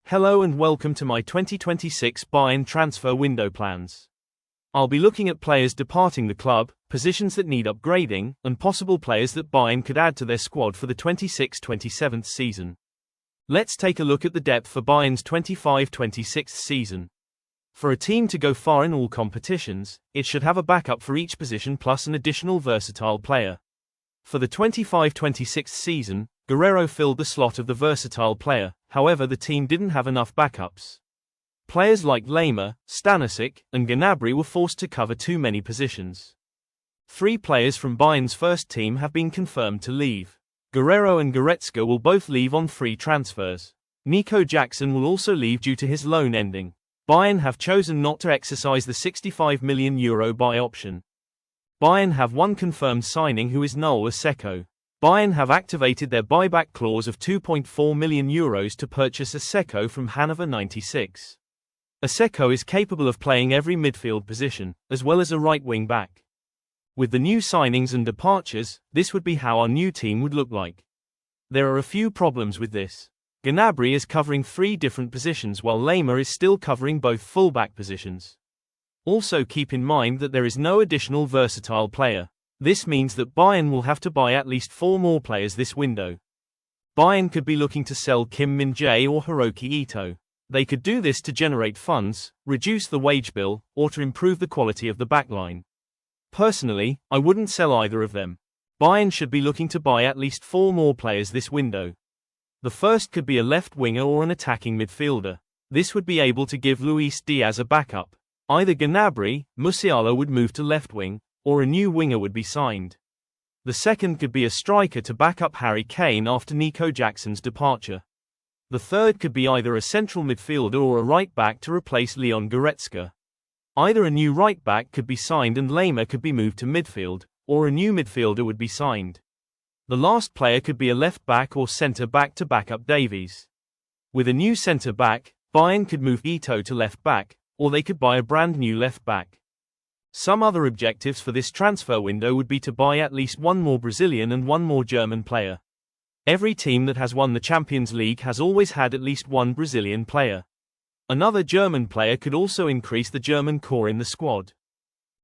Hello and welcome to my 2026 Bayern transfer window plans. I'll be looking at players departing the club, positions that need upgrading, and possible players that Bayern could add to their squad for the 26-27 season. Let's take a look at the depth for Bayern's 25-26 season. For a team to go far in all competitions, it should have a backup for each position plus an additional versatile player. For the 25-26 season, Guerrero filled the slot of the versatile player, however the team didn't have enough backups. Players like Laymer, Stanisic, and Gnabry were forced to cover too many positions. 3 players from Bayern's first team have been confirmed to leave. Guerrero and Goretzka will both leave on free transfers. Nico Jackson will also leave due to his loan ending. Bayern have chosen not to exercise the €65 million buy option. Bayern have one confirmed signing who is Noel Aseko. Bayern have activated their buyback clause of €2.4 million to purchase Aseko from Hannover 96. Aseko is capable of playing every midfield position, as well as a right wing back. With the new signings and departures, this would be how our new team would look like. There are a few problems with this. Gnabry is covering 3 different positions while Laymer is still covering both fullback positions. Also keep in mind that there is no additional versatile player. This means that Bayern will have to buy at least 4 more players this window. Bayern could be looking to sell Kim Min-jae or Hiroki Ito. They could do this to generate funds, reduce the wage bill, or to improve the quality of the backline. Personally, I wouldn't sell either of them. Bayern should be looking to buy at least 4 more players this window. The first could be a left winger or an attacking midfielder. This would be able to give Luis Diaz a backup. Either Gnabry, Musiala would move to left wing, or a new winger would be signed. The second could be a striker to back up Harry Kane after Nico Jackson's departure. The third could be either a central midfielder or a right back to replace Leon Goretzka. Either a new right back could be signed and Laymer could be moved to midfield, or a new midfielder would be signed. The last player could be a left back or centre back to back up Davies. With a new centre back, Bayern could move Ito to left back, or they could buy a brand new left back. Some other objectives for this transfer window would be to buy at least 1 more Brazilian and 1 more German player. Every team that has won the Champions League has always had at least 1 Brazilian player. Another German player could also increase the German core in the squad.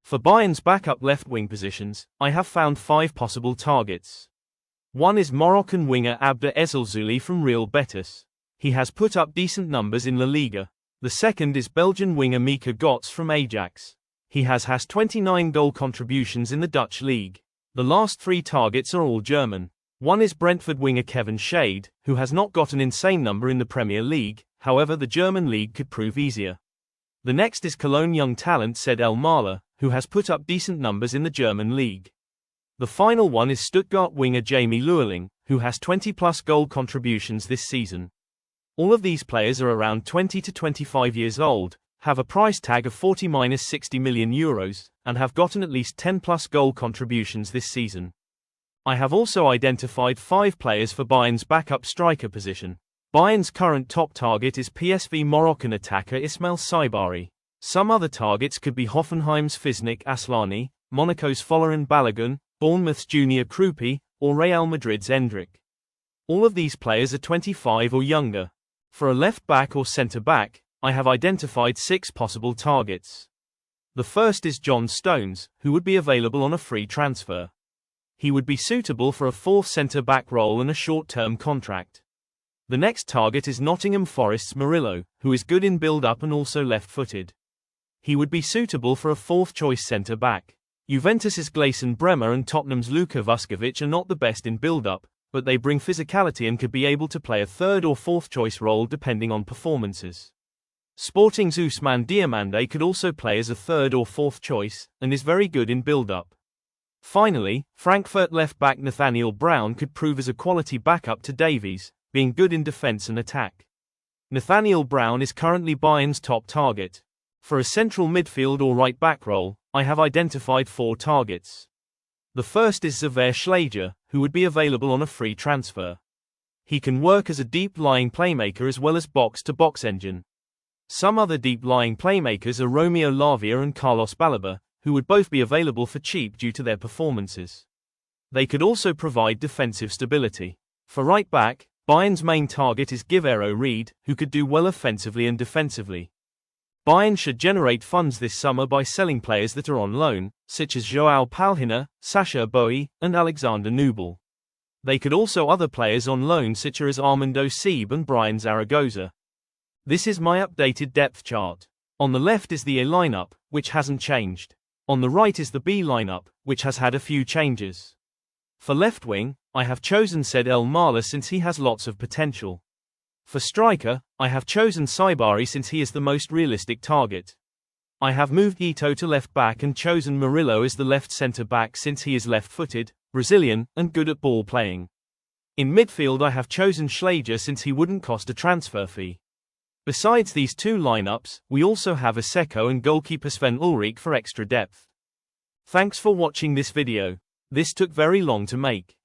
For Bayern's backup left wing positions, I have found 5 possible targets. One is Moroccan winger Abda Ezelzouli from Real Betis. He has put up decent numbers in La Liga. The second is Belgian winger Mika Götze from Ajax. He has 29 goal contributions in the Dutch league. The last 3 targets are all German. One is Brentford winger Kevin Schade, who has not got an insane number in the Premier League, however the German league could prove easier. The next is Cologne young talent Said El Mahler, who has put up decent numbers in the German league. The final one is Stuttgart winger Jamie Lewelling, who has 20+ goal contributions this season. All of these players are around 20 to 25 years old, have a price tag of €40–60 million, and have gotten at least 10+ goal contributions this season. I have also identified 5 players for Bayern's backup striker position. Bayern's current top target is PSV Moroccan attacker Ismail Saibari. Some other targets could be Hoffenheim's Fiznik Aslani, Monaco's Folarin Balogun, Bournemouth's Junior Krupi, or Real Madrid's Endrick. All of these players are 25 or younger. For a left back or centre back, I have identified 6 possible targets. The first is John Stones, who would be available on a free transfer. He would be suitable for a 4th centre back role and a short-term contract. The next target is Nottingham Forest's Murillo, who is good in build-up and also left-footed. He would be suitable for a 4th choice centre back. Juventus's Gleison Bremer and Tottenham's Luka Vuskovic are not the best in build-up, but they bring physicality and could be able to play a 3rd or 4th choice role depending on performances. Sporting's Ousmane Diomande could also play as a 3rd or 4th choice, and is very good in build-up. Finally, Frankfurt left-back Nathaniel Brown could prove as a quality backup to Davies, being good in defense and attack. Nathaniel Brown is currently Bayern's top target. For a central midfield or right-back role, I have identified 4 targets. The first is Xavier Schlager, who would be available on a free transfer. He can work as a deep-lying playmaker as well as box-to-box engine. Some other deep-lying playmakers are Romeo Lavia and Carlos Balaba, who would both be available for cheap due to their performances. They could also provide defensive stability. For right back, Bayern's main target is Guerreiro Reed, who could do well offensively and defensively. Bayern should generate funds this summer by selling players that are on loan, such as João Palhinha, Sacha Boey, and Alexander Nubel. They could also other players on loan such as Armando Seeb and Brian Zaragoza. This is my updated depth chart. On the left is the A lineup, which hasn't changed. On the right is the B lineup, which has had a few changes. For left wing, I have chosen Said El Mala since he has lots of potential. For striker, I have chosen Saibari since he is the most realistic target. I have moved Ito to left back and chosen Murillo as the left centre back since he is left-footed, Brazilian, and good at ball playing. In midfield I have chosen Schlager since he wouldn't cost a transfer fee. Besides these two lineups, we also have Aseko and goalkeeper Sven Ulrich for extra depth. Thanks for watching this video. This took very long to make.